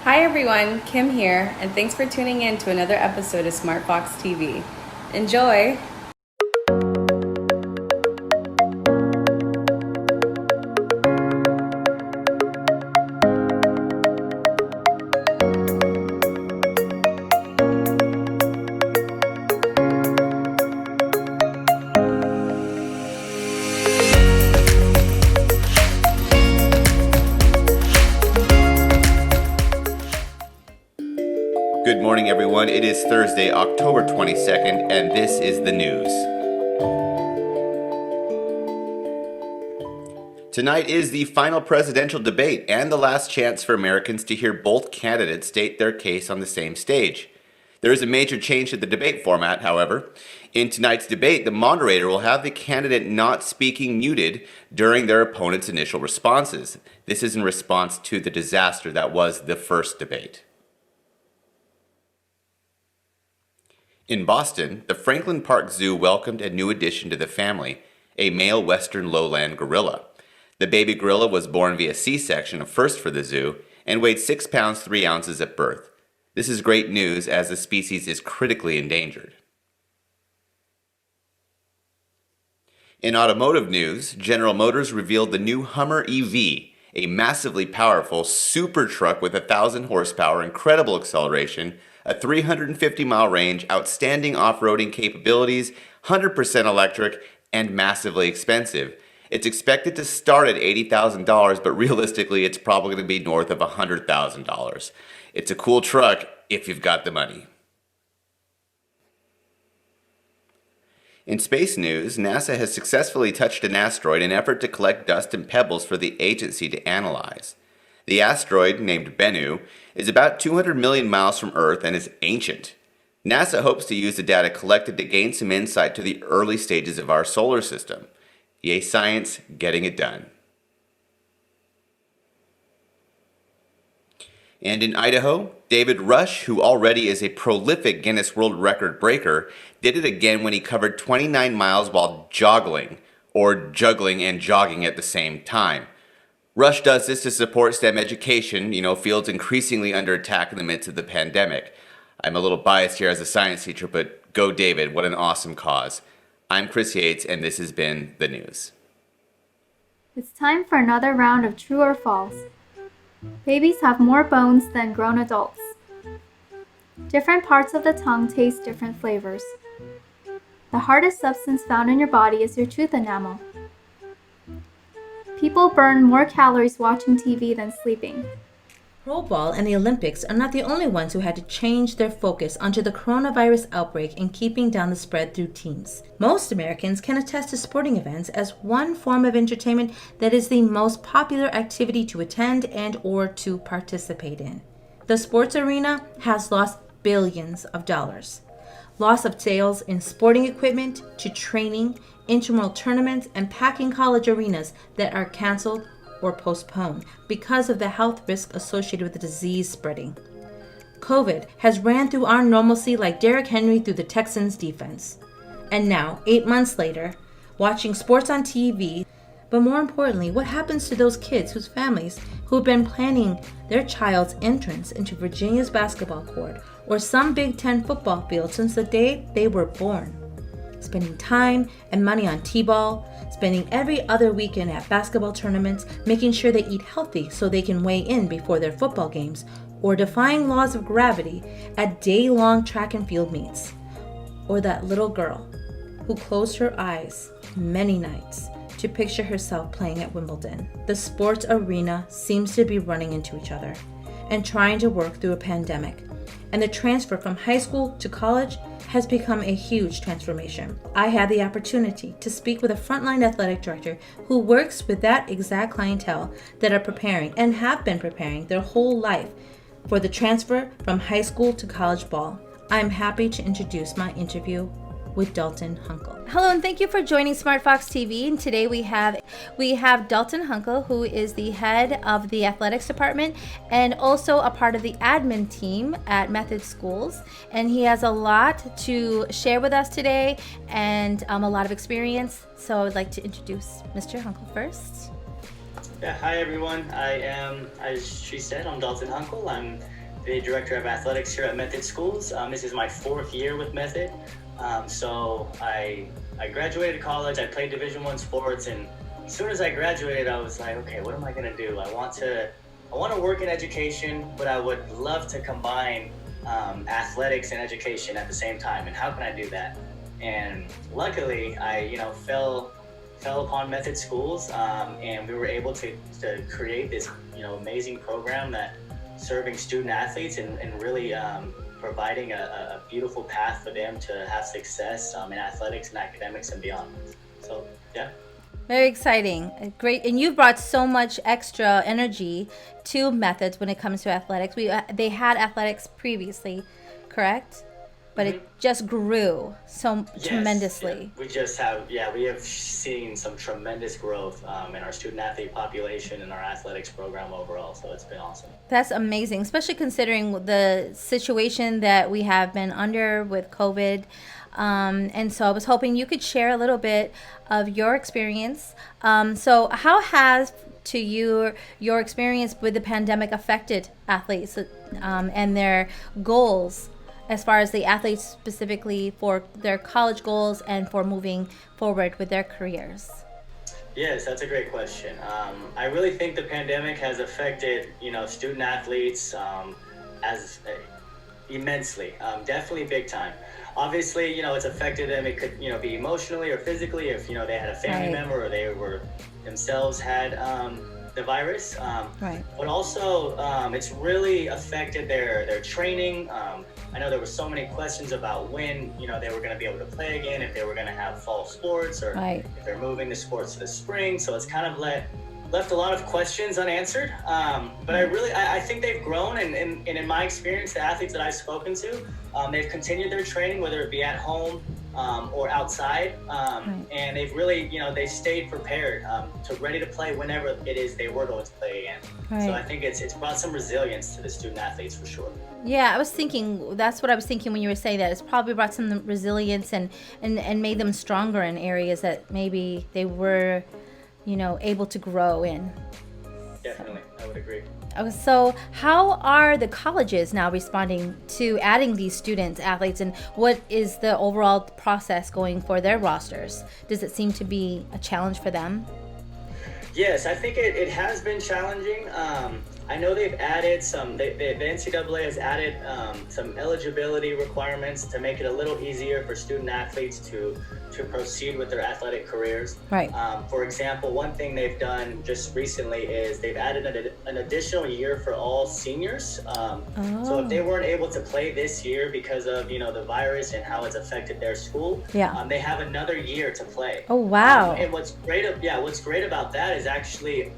Hi everyone, Kim here, and thanks for tuning in to another episode of Smartfox TV. Enjoy! Good morning, everyone. It is Thursday, October 22nd, and this is the news. Tonight is the final presidential debate and the last chance for Americans to hear both candidates state their case on the same stage. There is a major change to the debate format, however. In tonight's debate, the moderator will have the candidate not speaking muted during their opponent's initial responses. This is in response to the disaster that was the first debate. In Boston, the Franklin Park Zoo welcomed a new addition to the family, a male Western Lowland Guerrilla. The baby gorilla was born via C-section, a first for the zoo, and weighed 6 pounds 3 ounces at birth. This is great news as the species is critically endangered. In automotive news, General Motors revealed the new Hummer EV, a massively powerful super truck with 1,000 horsepower, incredible acceleration, a 350-mile range, outstanding off-roading capabilities, 100% electric, and massively expensive. It's expected to start at $80,000, but realistically, it's probably going to be north of $100,000. It's a cool truck if you've got the money. In space news, NASA has successfully touched an asteroid in an effort to collect dust and pebbles for the agency to analyze. The asteroid, named Bennu, is about 200 million miles from Earth and is ancient. NASA hopes to use the data collected to gain some insight to the early stages of our solar system. Yay science, getting it done. And in Idaho, David Rush, who already is a prolific Guinness World Record breaker, did it again when he covered 29 miles while joggling, or juggling and jogging at the same time. Rush does this to support STEM education, fields increasingly under attack in the midst of the pandemic. I'm a little biased here as a science teacher, but go David, what an awesome cause. I'm Chris Yates, and this has been the news. It's time for another round of true or false. Babies have more bones than grown adults. Different parts of the tongue taste different flavors. The hardest substance found in your body is your tooth enamel. People burn more calories watching TV than sleeping. Pro ball and the Olympics are not the only ones who had to change their focus onto the coronavirus outbreak and keeping down the spread through teams. Most Americans can attest to sporting events as one form of entertainment that is the most popular activity to attend and or to participate in. The sports arena has lost billions of dollars. Loss of sales in sporting equipment to training, intramural tournaments, and packing college arenas that are canceled or postponed because of the health risk associated with the disease spreading. COVID has ran through our normalcy like Derrick Henry through the Texans defense. And now, 8 months later, watching sports on TV, but more importantly, what happens to those kids whose families who have been planning their child's entrance into Virginia's basketball court or some Big Ten football field since the day they were born? Spending time and money on t-ball, spending every other weekend at basketball tournaments, making sure they eat healthy so they can weigh in before their football games, or defying laws of gravity at day-long track and field meets. Or that little girl who closed her eyes many nights to picture herself playing at Wimbledon. The sports arena seems to be running into each other and trying to work through a pandemic. And the transfer from high school to college has become a huge transformation. I had the opportunity to speak with a frontline athletic director who works with that exact clientele that are preparing and have been preparing their whole life for the transfer from high school to college ball. I'm happy to introduce my interview with Dalton Hunkle. Hello and thank you for joining Smartfox TV. And today we have Dalton Hunkle, who is the head of the athletics department and also a part of the admin team at Method Schools. And he has a lot to share with us today and a lot of experience. So I would like to introduce Mr. Hunkle first. Yeah, hi everyone. I am, as she said, I'm Dalton Hunkle. I'm the Director of Athletics here at Method Schools. This is my 4th year with Method. So I graduated college, I played Division I sports, and as soon as I graduated, I was like, okay, what am I gonna do? I want to work in education, but I would love to combine athletics and education at the same time. And how can I do that? And luckily, I fell upon Method Schools, and we were able to create this amazing program that serving student athletes and really providing a beautiful path for them to have success in athletics and academics and beyond. So yeah. Very exciting. Great. And you brought so much extra energy to Methods when it comes to athletics. They had athletics previously, correct? But it just grew so tremendously. Yeah. We have seen some tremendous growth in our student athlete population and our athletics program overall. So it's been awesome. That's amazing, especially considering the situation that we have been under with COVID. And so I was hoping you could share a little bit of your experience. So how has your experience with the pandemic affected athletes and their goals, as far as the athletes specifically for their college goals and for moving forward with their careers? Yes, that's a great question. I really think the pandemic has affected, student athletes immensely, definitely big time. Obviously, it's affected them. It could, be emotionally or physically if, they had a family member or they themselves had the virus. But also, it's really affected their training. I know there were so many questions about when, they were going to be able to play again, if they were going to have fall sports or if they're moving the sports to the spring. So it's kind of left a lot of questions unanswered. But I think they've grown, and in my experience, the athletes that I've spoken to, they've continued their training, whether it be at home or outside, and they've really, they stayed prepared, ready to play whenever it is they were going to play again. So I think it's brought some resilience to the student athletes for sure. Yeah, that's what I was thinking when you were saying that. It's probably brought some resilience and made them stronger in areas that maybe they were, able to grow in. Definitely, I would agree. So how are the colleges now responding to adding these students, athletes, and what is the overall process going for their rosters? Does it seem to be a challenge for them? Yes, I think it has been challenging. I know they've added the NCAA has added some eligibility requirements to make it a little easier for student athletes to proceed with their athletic careers. For example, one thing they've done just recently is they've added an additional year for all seniors. So if they weren't able to play this year because of the virus and how it's affected their school, they have another year to play. Oh wow! And what's great about that is actually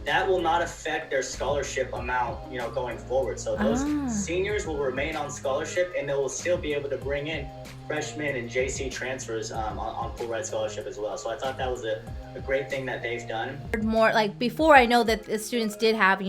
that will not affect their scholarship amount, going forward. So those seniors will remain on scholarship, and they will still be able to bring in freshmen and JC transfers on full ride scholarship as well. So I thought that was a great thing that they've done. More like before, I know that the students did have,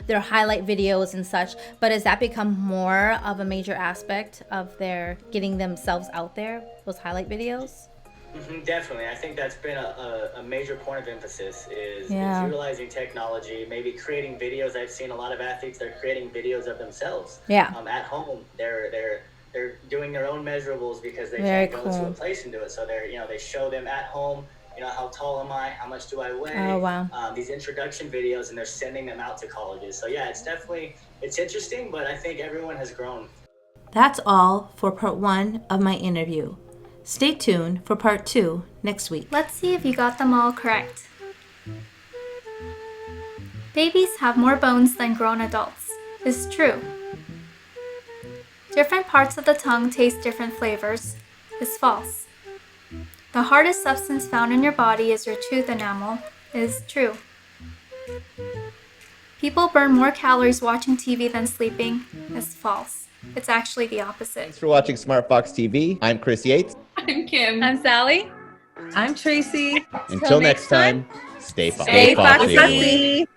their highlight videos and such, but has that become more of a major aspect of their getting themselves out there, those highlight videos? Definitely. I think that's been a major point of emphasis is utilizing technology, maybe creating videos. I've seen a lot of athletes, they're creating videos of themselves at home. They're doing their own measurables because they can't go to a place and do it. So they show them at home, how tall am I? How much do I weigh? Oh, wow. These introduction videos, and they're sending them out to colleges. So yeah, it's interesting, but I think everyone has grown. That's all for part 1 of my interview. Stay tuned for part 2 next week. Let's see if you got them all correct. Babies have more bones than grown adults. Is true. Different parts of the tongue taste different flavors. Is false. The hardest substance found in your body is your tooth enamel. Is true. People burn more calories watching TV than sleeping. Is false. It's actually the opposite. Thanks for watching Smartfox TV. I'm Chris Yates. I'm Kim. I'm Sally. I'm Tracy. Until next time, stay Stay foxy. foxy.